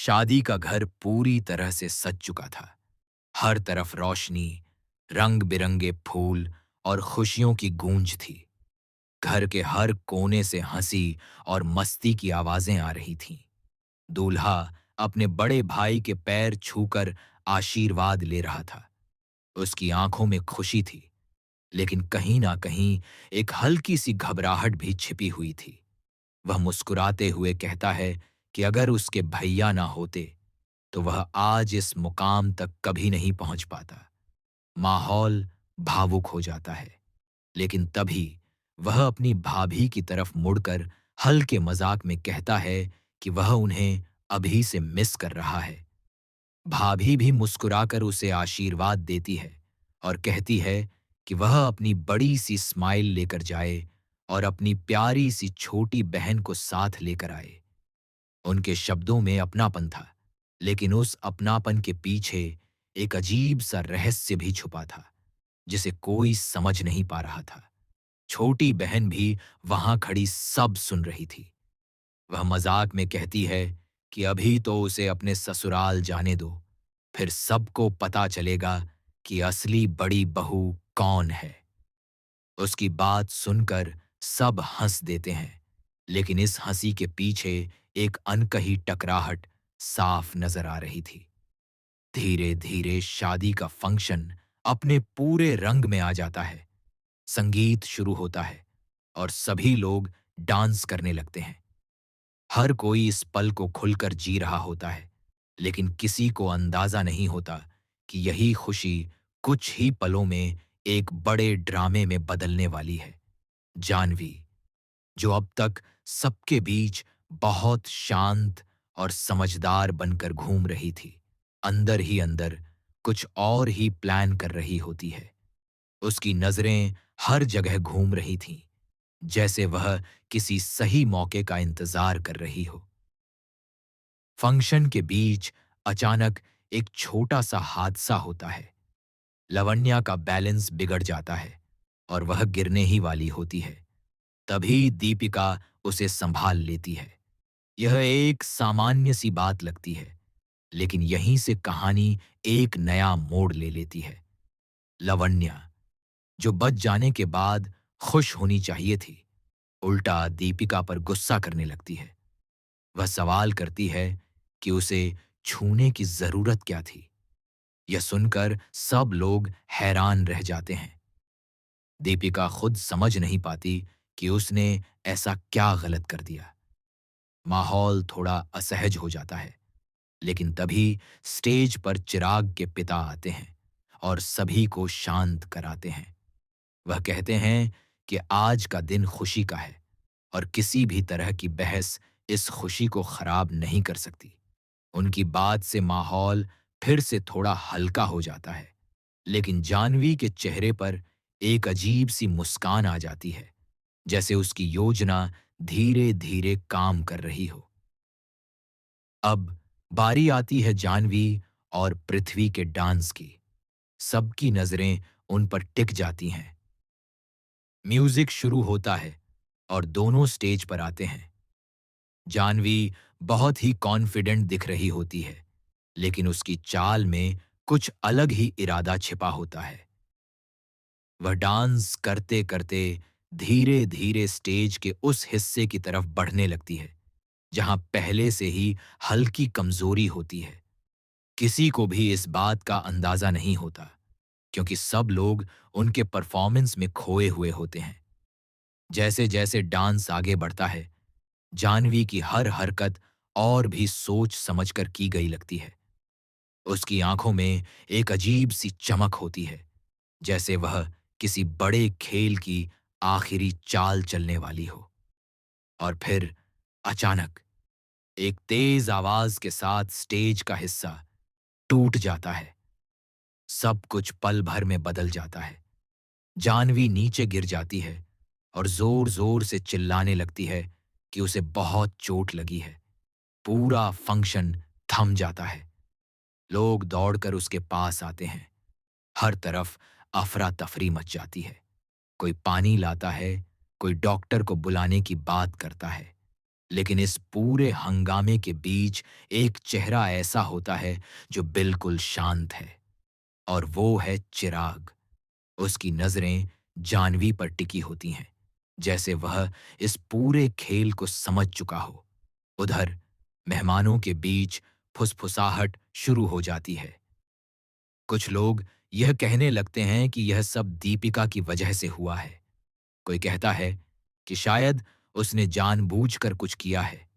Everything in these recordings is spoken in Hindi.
शादी का घर पूरी तरह से सज चुका था। हर तरफ रोशनी, रंग बिरंगे फूल और खुशियों की गूंज थी। घर के हर कोने से हंसी और मस्ती की आवाजें आ रही थीं। दूल्हा अपने बड़े भाई के पैर छूकर आशीर्वाद ले रहा था। उसकी आंखों में खुशी थी, लेकिन कहीं ना कहीं एक हल्की सी घबराहट भी छिपी हुई थी। वह मुस्कुराते हुए कहता है कि अगर उसके भैया ना होते तो वह आज इस मुकाम तक कभी नहीं पहुंच पाता। माहौल भावुक हो जाता है, लेकिन तभी वह अपनी भाभी की तरफ मुड़कर हल्के मजाक में कहता है कि वह उन्हें अभी से मिस कर रहा है। भाभी भी मुस्कुराकर उसे आशीर्वाद देती है और कहती है कि वह अपनी बड़ी सी स्माइल लेकर जाए और अपनी प्यारी सी छोटी बहन को साथ लेकर आए। उनके शब्दों में अपनापन था, लेकिन उस अपनापन के पीछे एक अजीब सा रहस्य भी छुपा था, जिसे कोई समझ नहीं पा रहा था। छोटी बहन भी वहां खड़ी सब सुन रही थी। वह मजाक में कहती है कि अभी तो उसे अपने ससुराल जाने दो, फिर सबको पता चलेगा कि असली बड़ी बहू कौन है। उसकी बात सुनकर सब हंस देते हैं, लेकिन इस हंसी के पीछे एक अनकही टकराहट साफ नजर आ रही थी। धीरे धीरे शादी का फंक्शन अपने पूरे रंग में आ जाता है। संगीत शुरू होता है और सभी लोग डांस करने लगते हैं। हर कोई इस पल को खुलकर जी रहा होता है, लेकिन किसी को अंदाजा नहीं होता कि यही खुशी कुछ ही पलों में एक बड़े ड्रामे में बदलने वाली है। जानवी, जो अब तक सबके बीच बहुत शांत और समझदार बनकर घूम रही थी, अंदर ही अंदर कुछ और ही प्लान कर रही होती है। उसकी नजरें हर जगह घूम रही थीं, जैसे वह किसी सही मौके का इंतजार कर रही हो। फंक्शन के बीच अचानक एक छोटा सा हादसा होता है। लवण्या का बैलेंस बिगड़ जाता है और वह गिरने ही वाली होती है। तभी दीपिका उसे संभाल लेती है। यह एक सामान्य सी बात लगती है, लेकिन यहीं से कहानी एक नया मोड़ ले लेती है। लवण्या, जो बच जाने के बाद खुश होनी चाहिए थी, उल्टा दीपिका पर गुस्सा करने लगती है। वह सवाल करती है कि उसे छूने की जरूरत क्या थी। यह सुनकर सब लोग हैरान रह जाते हैं। दीपिका खुद समझ नहीं पाती कि उसने ऐसा क्या गलत कर दिया। माहौल थोड़ा असहज हो जाता है, लेकिन तभी स्टेज पर चिराग के पिता आते हैं और सभी को शांत कराते हैं। वह कहते हैं कि आज का दिन खुशी का है और किसी भी तरह की बहस इस खुशी को खराब नहीं कर सकती। उनकी बात से माहौल फिर से थोड़ा हल्का हो जाता है, लेकिन जानवी के चेहरे पर एक अजीब सी मुस्कान आ जाती है, जैसे उसकी योजना धीरे धीरे काम कर रही हो। अब बारी आती है जानवी और पृथ्वी के डांस की। सबकी नजरें उन पर टिक जाती हैं। म्यूजिक शुरू होता है और दोनों स्टेज पर आते हैं। जानवी बहुत ही कॉन्फिडेंट दिख रही होती है, लेकिन उसकी चाल में कुछ अलग ही इरादा छिपा होता है। वह डांस करते करते धीरे धीरे स्टेज के उस हिस्से की तरफ बढ़ने लगती है जहां पहले से ही हल्की कमजोरी होती है। किसी को भी इस बात का अंदाजा नहीं होता, क्योंकि सब लोग उनके परफॉर्मेंस में खोए हुए होते हैं। जैसे जैसे डांस आगे बढ़ता है, जानवी की हर हरकत और भी सोच समझकर की गई लगती है। उसकी आंखों में एक अजीब सी चमक होती है, जैसे वह किसी बड़े खेल की आखिरी चाल चलने वाली हो। और फिर अचानक एक तेज आवाज के साथ स्टेज का हिस्सा टूट जाता है। सब कुछ पल भर में बदल जाता है। जानवी नीचे गिर जाती है और जोर जोर से चिल्लाने लगती है कि उसे बहुत चोट लगी है। पूरा फंक्शन थम जाता है। लोग दौड़कर उसके पास आते हैं। हर तरफ अफरा तफरी मच जाती है। कोई पानी लाता है, कोई डॉक्टर को बुलाने की बात करता है। लेकिन इस पूरे हंगामे के बीच एक चेहरा ऐसा होता है जो बिल्कुल शांत है, और वो है चिराग। उसकी नजरें जानवी पर टिकी होती हैं, जैसे वह इस पूरे खेल को समझ चुका हो। उधर मेहमानों के बीच फुसफुसाहट शुरू हो जाती है। कुछ लोग यह कहने लगते हैं कि यह सब दीपिका की वजह से हुआ है। कोई कहता है कि शायद उसने जानबूझकर कुछ किया है।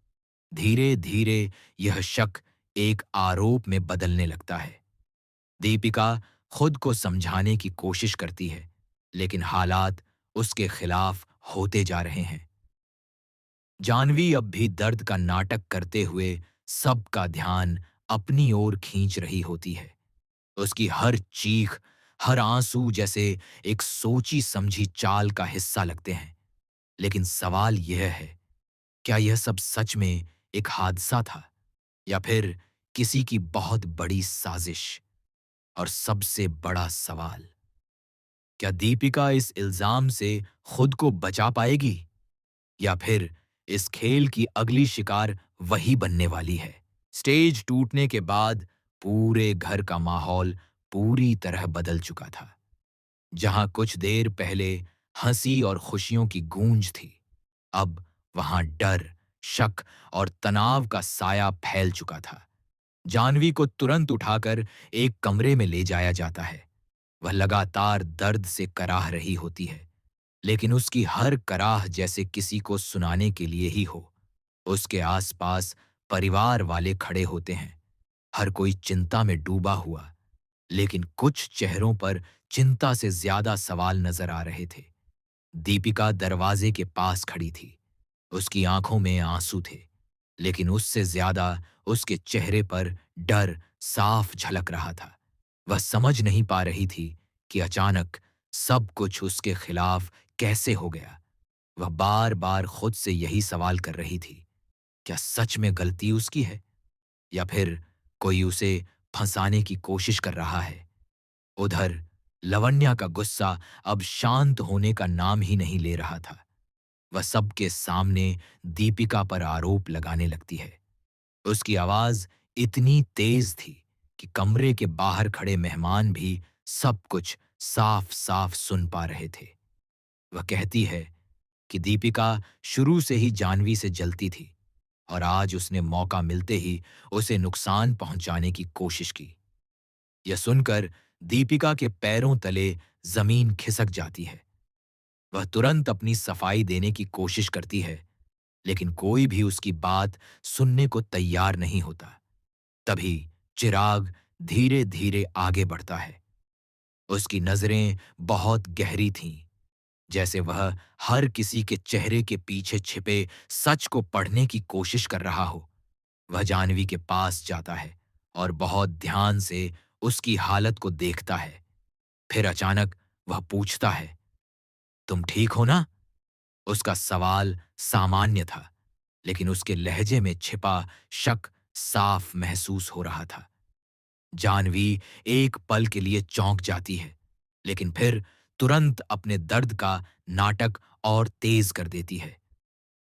धीरे धीरे यह शक एक आरोप में बदलने लगता है। दीपिका खुद को समझाने की कोशिश करती है, लेकिन हालात उसके खिलाफ होते जा रहे हैं। जानवी अब भी दर्द का नाटक करते हुए सबका ध्यान अपनी ओर खींच रही होती है। उसकी हर चीख, हर आंसू जैसे एक सोची समझी चाल का हिस्सा लगते हैं। लेकिन सवाल यह है, क्या यह सब सच में एक हादसा था, या फिर किसी की बहुत बड़ी साजिश? और सबसे बड़ा सवाल, क्या दीपिका इस इल्जाम से खुद को बचा पाएगी, या फिर इस खेल की अगली शिकार वही बनने वाली है? स्टेज टूटने के बाद पूरे घर का माहौल पूरी तरह बदल चुका था। जहां कुछ देर पहले हंसी और खुशियों की गूंज थी, अब वहां डर, शक और तनाव का साया फैल चुका था। जानवी को तुरंत उठाकर एक कमरे में ले जाया जाता है। वह लगातार दर्द से कराह रही होती है, लेकिन उसकी हर कराह जैसे किसी को सुनाने के लिए ही हो। उसके आसपास परिवार वाले खड़े होते हैं, हर कोई चिंता में डूबा हुआ, लेकिन कुछ चेहरों पर चिंता से ज्यादा सवाल नजर आ रहे थे। दीपिका दरवाजे के पास खड़ी थी। उसकी आंखों में आंसू थे, लेकिन उससे ज्यादा उसके चेहरे पर डर साफ झलक रहा था। वह समझ नहीं पा रही थी कि अचानक सब कुछ उसके खिलाफ कैसे हो गया। वह बार बार खुद से यही सवाल कर रही थी, क्या सच में गलती उसकी है, या फिर कोई उसे फंसाने की कोशिश कर रहा है? उधर लवण्या का गुस्सा अब शांत होने का नाम ही नहीं ले रहा था। वह सबके सामने दीपिका पर आरोप लगाने लगती है। उसकी आवाज इतनी तेज थी कि कमरे के बाहर खड़े मेहमान भी सब कुछ साफ साफ सुन पा रहे थे। वह कहती है कि दीपिका शुरू से ही जानवी से जलती थी, और आज उसने मौका मिलते ही उसे नुकसान पहुंचाने की कोशिश की। यह सुनकर दीपिका के पैरों तले जमीन खिसक जाती है। वह तुरंत अपनी सफाई देने की कोशिश करती है, लेकिन कोई भी उसकी बात सुनने को तैयार नहीं होता। तभी चिराग धीरे धीरे आगे बढ़ता है। उसकी नजरें बहुत गहरी थीं, जैसे वह हर किसी के चेहरे के पीछे छिपे सच को पढ़ने की कोशिश कर रहा हो। वह जानवी के पास जाता है और बहुत ध्यान से उसकी हालत को देखता है। फिर अचानक वह पूछता है, तुम ठीक हो ना? उसका सवाल सामान्य था, लेकिन उसके लहजे में छिपा शक साफ महसूस हो रहा था। जानवी एक पल के लिए चौंक जाती है, लेकिन फिर तुरंत अपने दर्द का नाटक और तेज कर देती है।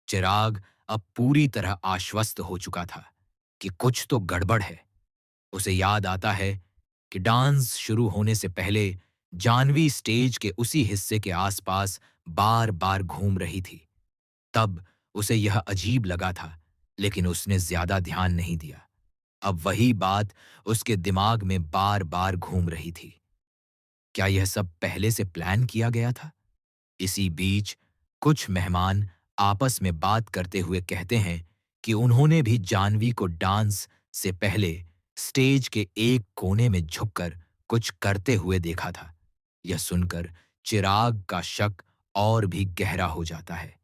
चिराग अब पूरी तरह आश्वस्त हो चुका था कि कुछ तो गड़बड़ है। उसे याद आता है कि डांस शुरू होने से पहले जानवी स्टेज के उसी हिस्से के आसपास बार-बार घूम रही थी। तब उसे यह अजीब लगा था, लेकिन उसने ज्यादा ध्यान नहीं दिया। अब वही बात उसके दिमाग में बार-बार घूम रही थी। क्या यह सब पहले से प्लान किया गया था? इसी बीच कुछ मेहमान आपस में बात करते हुए कहते हैं कि उन्होंने भी जानवी को डांस से पहले स्टेज के एक कोने में झुककर कुछ करते हुए देखा था। यह सुनकर चिराग का शक और भी गहरा हो जाता है,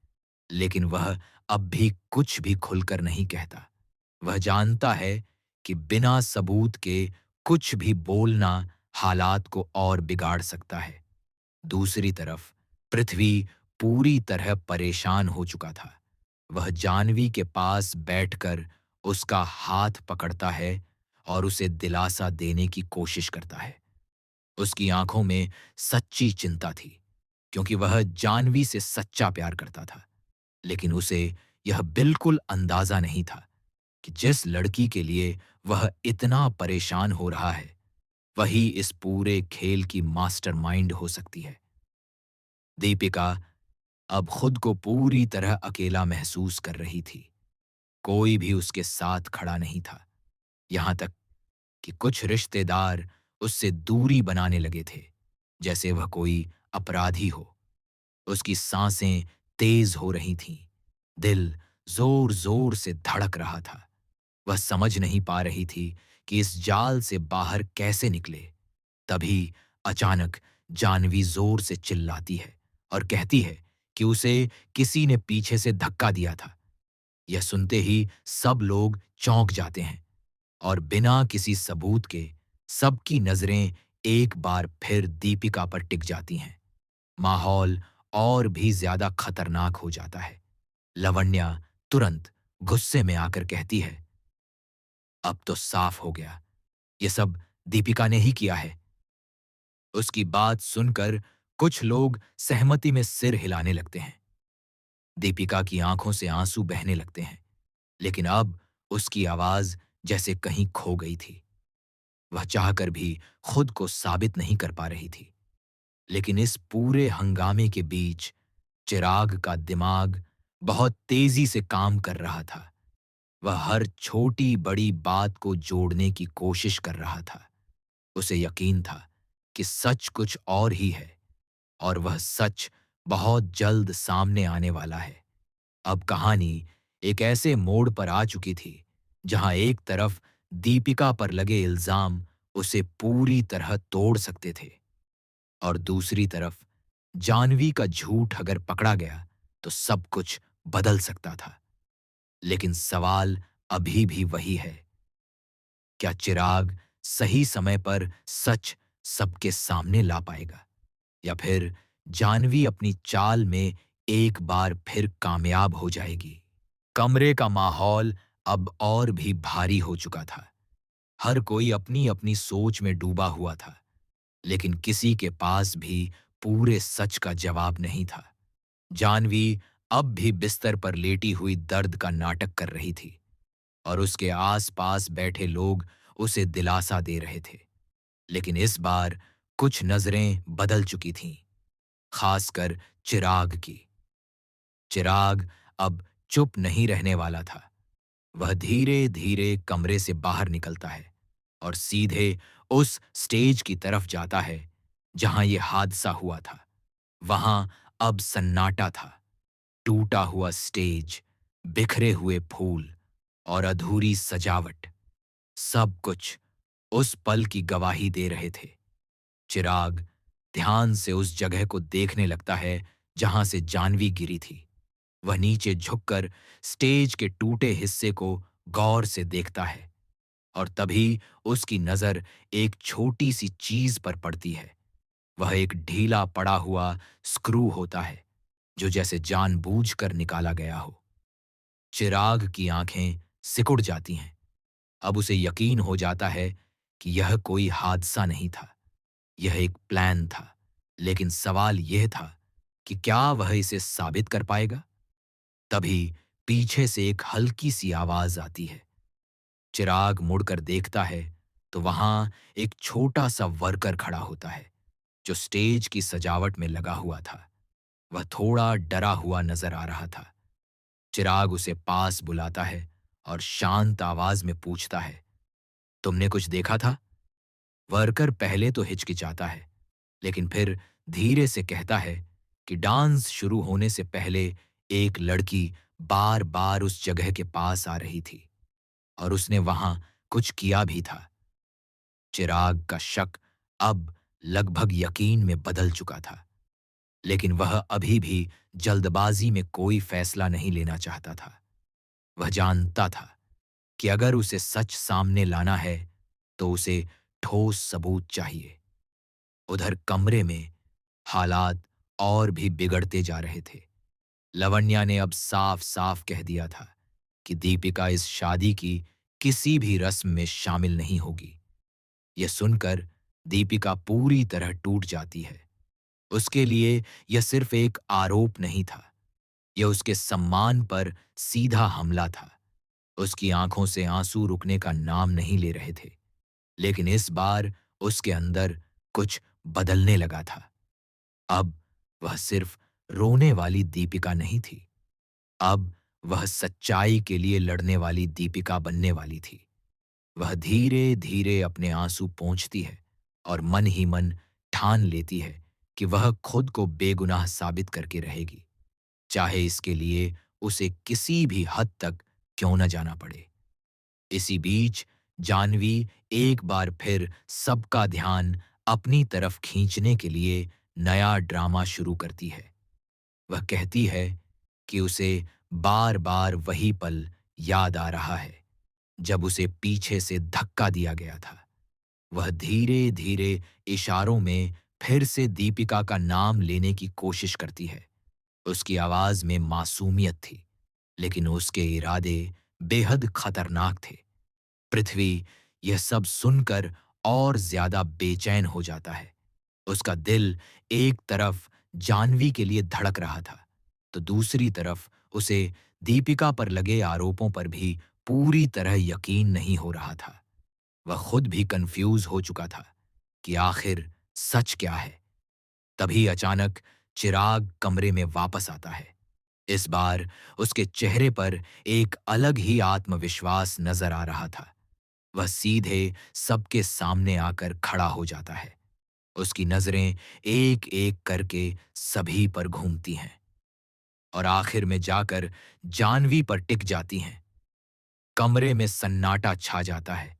लेकिन वह अब भी कुछ भी खुलकर नहीं कहता। वह जानता है कि बिना सबूत के कुछ भी बोलना हालात को और बिगाड़ सकता है। दूसरी तरफ पृथ्वी पूरी तरह परेशान हो चुका था। वह जानवी के पास बैठकर उसका हाथ पकड़ता है और उसे दिलासा देने की कोशिश करता है। उसकी आंखों में सच्ची चिंता थी, क्योंकि वह जानवी से सच्चा प्यार करता था। लेकिन उसे यह बिल्कुल अंदाजा नहीं था कि जिस लड़की के लिए वह इतना परेशान हो रहा है, वही इस पूरे खेल की मास्टरमाइंड हो सकती है। दीपिका अब खुद को पूरी तरह अकेला महसूस कर रही थी। कोई भी उसके साथ खड़ा नहीं था, यहाँ तक कि कुछ रिश्तेदार उससे दूरी बनाने लगे थे, जैसे वह कोई अपराधी हो। उसकी सांसें तेज हो रही थीं, दिल जोर-जोर से धड़क रहा था। वह समझ नहीं पा रही थी कि इस जाल से बाहर कैसे निकले। तभी अचानक जाह्नवी जोर से चिल्लाती है और कहती है कि उसे किसी ने पीछे से धक्का दिया था। यह सुनते ही सब लोग चौंक जाते हैं और बिना किसी सबूत के सबकी नजरें एक बार फिर दीपिका पर टिक जाती हैं। माहौल और भी ज्यादा खतरनाक हो जाता है। लवण्या तुरंत गुस्से में आकर कहती है, अब तो साफ हो गया, ये सब दीपिका ने ही किया है। उसकी बात सुनकर कुछ लोग सहमति में सिर हिलाने लगते हैं। दीपिका की आंखों से आंसू बहने लगते हैं, लेकिन अब उसकी आवाज जैसे कहीं खो गई थी। वह चाहकर भी खुद को साबित नहीं कर पा रही थी। लेकिन इस पूरे हंगामे के बीच चिराग का दिमाग बहुत तेजी से काम कर रहा था। वह हर छोटी बड़ी बात को जोड़ने की कोशिश कर रहा था। उसे यकीन था कि सच कुछ और ही है और वह सच बहुत जल्द सामने आने वाला है। अब कहानी एक ऐसे मोड़ पर आ चुकी थी जहां एक तरफ दीपिका पर लगे इल्जाम उसे पूरी तरह तोड़ सकते थे और दूसरी तरफ जाह्नवी का झूठ अगर पकड़ा गया तो सब कुछ बदल सकता था। लेकिन सवाल अभी भी वही है, क्या चिराग सही समय पर सच सबके सामने ला पाएगा या फिर जाह्नवी अपनी चाल में एक बार फिर कामयाब हो जाएगी। कमरे का माहौल अब और भी भारी हो चुका था। हर कोई अपनी अपनी सोच में डूबा हुआ था, लेकिन किसी के पास भी पूरे सच का जवाब नहीं था। जाह्नवी अब भी बिस्तर पर लेटी हुई दर्द का नाटक कर रही थी और उसके आस-पास बैठे लोग उसे दिलासा दे रहे थे। लेकिन इस बार कुछ नजरें बदल चुकी थीं, खासकर चिराग की। चिराग अब चुप नहीं रहने वाला था। वह धीरे-धीरे कमरे से बाहर निकलता है और सीधे उस स्टेज की तरफ जाता है जहां यह हादसा हुआ था। वहां अब सन्नाटा था, टूटा हुआ स्टेज, बिखरे हुए फूल और अधूरी सजावट, सब कुछ उस पल की गवाही दे रहे थे। चिराग ध्यान से उस जगह को देखने लगता है जहां से जाह्नवी गिरी थी। वह नीचे झुककर स्टेज के टूटे हिस्से को गौर से देखता है और तभी उसकी नजर एक छोटी सी चीज पर पड़ती है। वह एक ढीला पड़ा हुआ स्क्रू होता है जो जैसे जानबूझकर निकाला गया हो। चिराग की आंखें सिकुड़ जाती हैं। अब उसे यकीन हो जाता है कि यह कोई हादसा नहीं था, यह एक प्लान था। लेकिन सवाल यह था कि क्या वह इसे साबित कर पाएगा? तभी पीछे से एक हल्की सी आवाज आती है। चिराग मुड़कर देखता है तो वहां एक छोटा सा वर्कर खड़ा होता है जो स्टेज की सजावट में लगा हुआ था। वह थोड़ा डरा हुआ नजर आ रहा था। चिराग उसे पास बुलाता है और शांत आवाज में पूछता है, तुमने कुछ देखा था? वर्कर पहले तो हिचकिचाता है, लेकिन फिर धीरे से कहता है कि डांस शुरू होने से पहले एक लड़की बार बार उस जगह के पास आ रही थी और उसने वहां कुछ किया भी था। चिराग का शक अब लगभग यकीन में बदल चुका था, लेकिन वह अभी भी जल्दबाजी में कोई फैसला नहीं लेना चाहता था। वह जानता था कि अगर उसे सच सामने लाना है तो उसे ठोस सबूत चाहिए। उधर कमरे में हालात और भी बिगड़ते जा रहे थे। लवण्या ने अब साफ-साफ कह दिया था कि दीपिका इस शादी की किसी भी रस्म में शामिल नहीं होगी। यह सुनकर दीपिका पूरी तरह टूट जाती है। उसके लिए यह सिर्फ एक आरोप नहीं था, यह उसके सम्मान पर सीधा हमला था। उसकी आंखों से आंसू रुकने का नाम नहीं ले रहे थे, लेकिन इस बार उसके अंदर कुछ बदलने लगा था। अब वह सिर्फ रोने वाली दीपिका नहीं थी। अब वह सच्चाई के लिए लड़ने वाली दीपिका बनने वाली थी। वह धीरे-धीरे अपने आंसू पोंछती है और मन ही मन ठान लेती है कि वह खुद को बेगुनाह साबित करके रहेगी, चाहे इसके लिए उसे किसी भी हद तक क्यों न जाना पड़े। इसी बीच जानवी एक बार फिर सबका ध्यान अपनी तरफ खींचने के लिए नया ड्रामा शुरू करती है। वह कहती है कि उसे बार-बार वही पल याद आ रहा है, जब उसे पीछे से धक्का दिया गया था। वह धीरे-धीरे इशारों में फिर से दीपिका का नाम लेने की कोशिश करती है। उसकी आवाज में मासूमियत थी, लेकिन उसके इरादे बेहद खतरनाक थे। पृथ्वी यह सब सुनकर और ज्यादा बेचैन हो जाता है। उसका दिल एक तरफ जानवी के लिए धड़क रहा था, तो दूसरी तरफ उसे दीपिका पर लगे आरोपों पर भी पूरी तरह यकीन नहीं हो रहा था। वह खुद भी कंफ्यूज हो चुका था कि आखिर सच क्या है। तभी अचानक चिराग कमरे में वापस आता है। इस बार उसके चेहरे पर एक अलग ही आत्मविश्वास नजर आ रहा था। वह सीधे सबके सामने आकर खड़ा हो जाता है। उसकी नजरें एक-एक करके सभी पर घूमती हैं और आखिर में जाकर जानवी पर टिक जाती हैं। कमरे में सन्नाटा छा जाता है।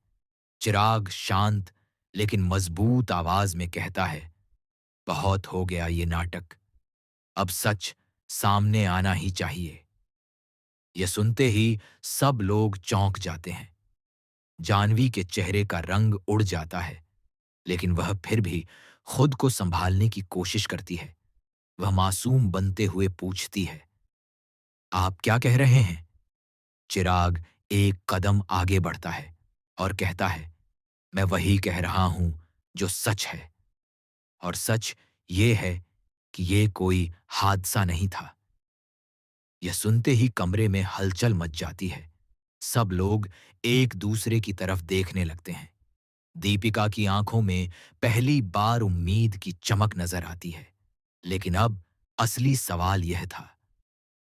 चिराग शांत लेकिन मजबूत आवाज में कहता है, बहुत हो गया ये नाटक। अब सच सामने आना ही चाहिए। यह सुनते ही सब लोग चौंक जाते हैं। जानवी के चेहरे का रंग उड़ जाता है, लेकिन वह फिर भी खुद को संभालने की कोशिश करती है। वह मासूम बनते हुए पूछती है, आप क्या कह रहे हैं? चिराग एक कदम आगे बढ़ता है और कहता है, मैं वही कह रहा हूं जो सच है। और सच ये है कि ये कोई हादसा नहीं था। यह सुनते ही कमरे में हलचल मच जाती है। सब लोग एक दूसरे की तरफ देखने लगते हैं। दीपिका की आंखों में पहली बार उम्मीद की चमक नजर आती है। लेकिन अब असली सवाल यह था,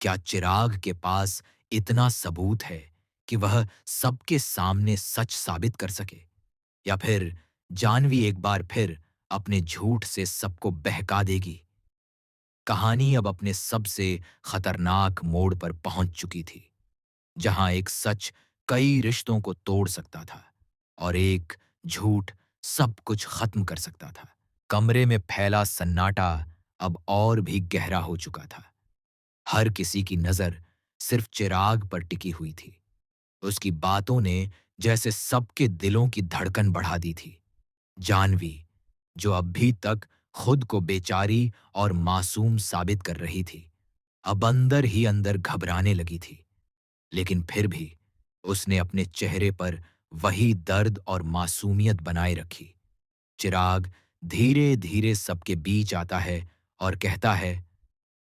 क्या चिराग के पास इतना सबूत है कि वह सबके सामने सच साबित कर सके? या फिर जानवी एक बार फिर अपने झूठ से सबको बहका देगी? कहानी अब अपने सबसे खतरनाक मोड़ पर पहुंच चुकी थी, जहां एक सच कई रिश्तों को तोड़ सकता था और एक झूठ सब कुछ खत्म कर सकता था। कमरे में फैला सन्नाटा अब और भी गहरा हो चुका था। हर किसी की नजर सिर्फ चिराग पर टिकी हुई थी। उसकी बातों ने जैसे सबके दिलों की धड़कन बढ़ा दी थी। जानवी, जो अभी तक खुद को बेचारी और मासूम साबित कर रही थी, अब अंदर ही अंदर घबराने लगी थी। लेकिन फिर भी उसने अपने चेहरे पर वही दर्द और मासूमियत बनाए रखी। चिराग धीरे-धीरे सबके बीच आता है और कहता है,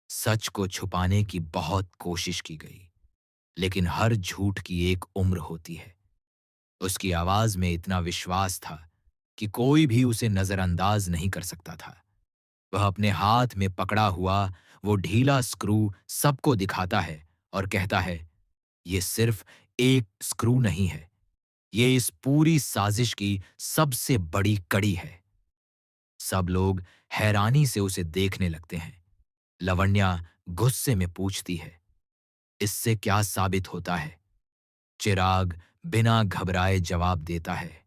सच को छुपाने की बहुत कोशिश की गई, लेकिन हर झूठ की एक उम्र होती है। उसकी आवाज में इतना विश्वास था कि कोई भी उसे नजरअंदाज नहीं कर सकता था। वह अपने हाथ में पकड़ा हुआ वो ढीला स्क्रू सबको दिखाता है और कहता है, ये सिर्फ एक स्क्रू नहीं है, ये इस पूरी साजिश की सबसे बड़ी कड़ी है। सब लोग हैरानी से उसे देखने लगते हैं। लवण्या गुस्से में पूछती है, इससे क्या साबित होता है? चिराग बिना घबराए जवाब देता है,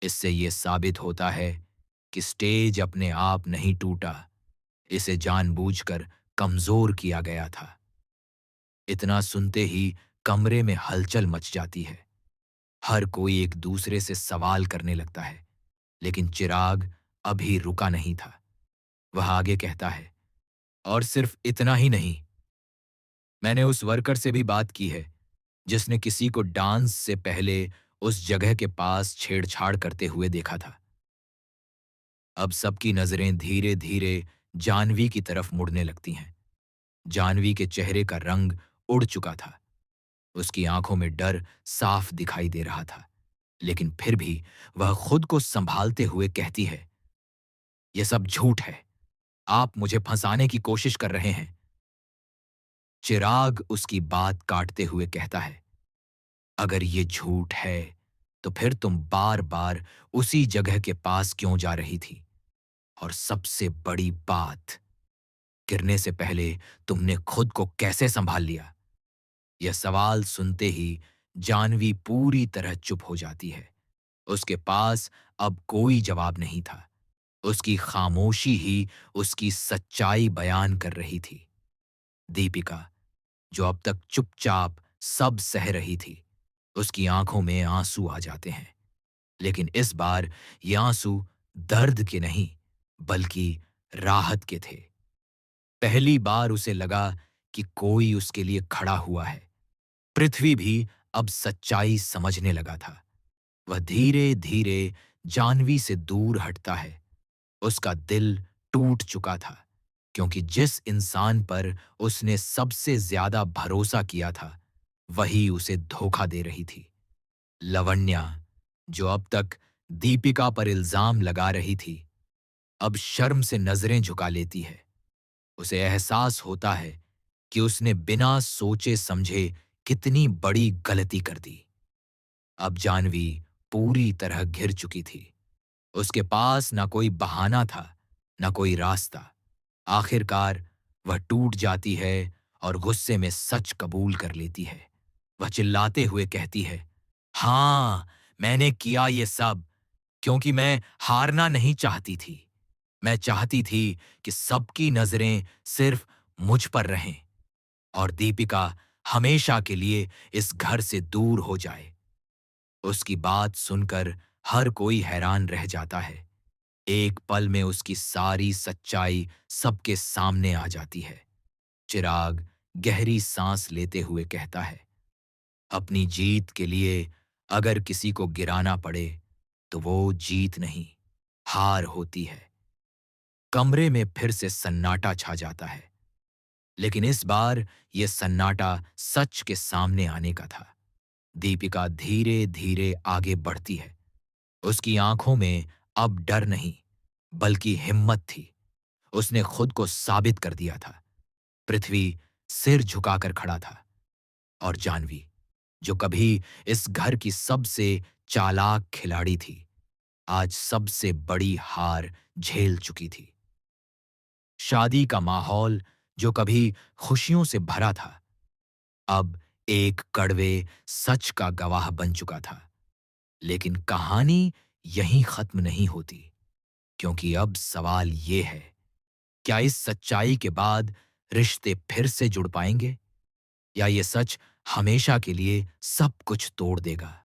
इससे ये साबित होता है कि स्टेज अपने आप नहीं टूटा, इसे जानबूझकर कमजोर किया गया था। इतना सुनते ही कमरे में हलचल मच जाती है। हर कोई एक दूसरे से सवाल करने लगता है, लेकिन चिराग अभी रुका नहीं था। वह आगे कहता है, और सिर्फ इतना ही नहीं, मैंने उस वर्कर से भी बात की है जिसने किसी को डांस से पहले उस जगह के पास छेड़छाड़ करते हुए देखा था। अब सबकी नजरें धीरे-धीरे जानवी की तरफ मुड़ने लगती हैं। जानवी के चेहरे का रंग उड़ चुका था। उसकी आंखों में डर साफ दिखाई दे रहा था, लेकिन फिर भी वह खुद को संभालते हुए कहती है, "यह सब झूठ है। आप मुझे फंसाने की कोशिश कर रहे हैं।" चिराग उसकी बात काटते हुए कहता है, "अगर ये झूठ है, तो फिर तुम बार-बार उसी जगह के पास क्यों जा रही थी? और सबसे बड़ी बात, गिरने से पहले तुमने खुद को कैसे संभाल लिया?" यह सवाल सुनते ही जानवी पूरी तरह चुप हो जाती है। उसके पास अब कोई जवाब नहीं था। उसकी खामोशी ही उसकी सच्चाई बयान कर रही थी। दीपिका, जो अब तक चुपचाप सब सह रही थी, उसकी आंखों में आंसू आ जाते हैं। लेकिन इस बार ये आंसू दर्द के नहीं, बल्कि राहत के थे। पहली बार उसे लगा कि कोई उसके लिए खड़ा हुआ है। पृथ्वी भी अब सच्चाई समझने लगा था। वह धीरे-धीरे जाह्नवी से दूर हटता है। उसका दिल टूट चुका था, क्योंकि जिस इंसान पर उसने सबसे ज्यादा भरोसा किया था, वही उसे धोखा दे रही थी। लवण्या, जो अब तक दीपिका पर इल्जाम लगा रही थी, अब शर्म से नजरें झुका लेती है। उसे एहसास होता है कि उसने बिना सोचे समझे कितनी बड़ी गलती कर दी। अब जाह्नवी पूरी तरह घिर चुकी थी। उसके पास ना कोई बहाना था, ना कोई रास्ता। आखिरकार वह टूट जाती है और गुस्से में सच कबूल कर लेती है। वह चिल्लाते हुए कहती है, "हाँ, मैंने किया ये सब क्योंकि मैं हारना नहीं चाहती थी। मैं चाहती थी कि सबकी नजरें सिर्फ मुझ पर रहें और दीपिका हमेशा के लिए इस घर से दूर हो जाए।" उसकी बात सुनकर हर कोई हैरान रह जाता है। एक पल में उसकी सारी सच्चाई सबके सामने आ जाती है। चिराग गहरी सांस लेते हुए कहता है, "अपनी जीत के लिए अगर किसी को गिराना पड़े, तो वो जीत नहीं, हार होती है।" कमरे में फिर से सन्नाटा छा जाता है, लेकिन इस बार यह सन्नाटा सच के सामने आने का था। दीपिका धीरे-धीरे आगे बढ़ती है। उसकी आंखों में अब डर नहीं, बल्कि हिम्मत थी। उसने खुद को साबित कर दिया था। पृथ्वी सिर झुकाकर खड़ा था और जाह्नवी, जो कभी इस घर की सबसे चालाक खिलाड़ी थी, आज सबसे बड़ी हार झेल चुकी थी। शादी का माहौल, जो कभी खुशियों से भरा था, अब एक कड़वे सच का गवाह बन चुका था। लेकिन कहानी यहीं खत्म नहीं होती, क्योंकि अब सवाल ये है, क्या इस सच्चाई के बाद रिश्ते फिर से जुड़ पाएंगे, या ये सच हमेशा के लिए सब कुछ तोड़ देगा?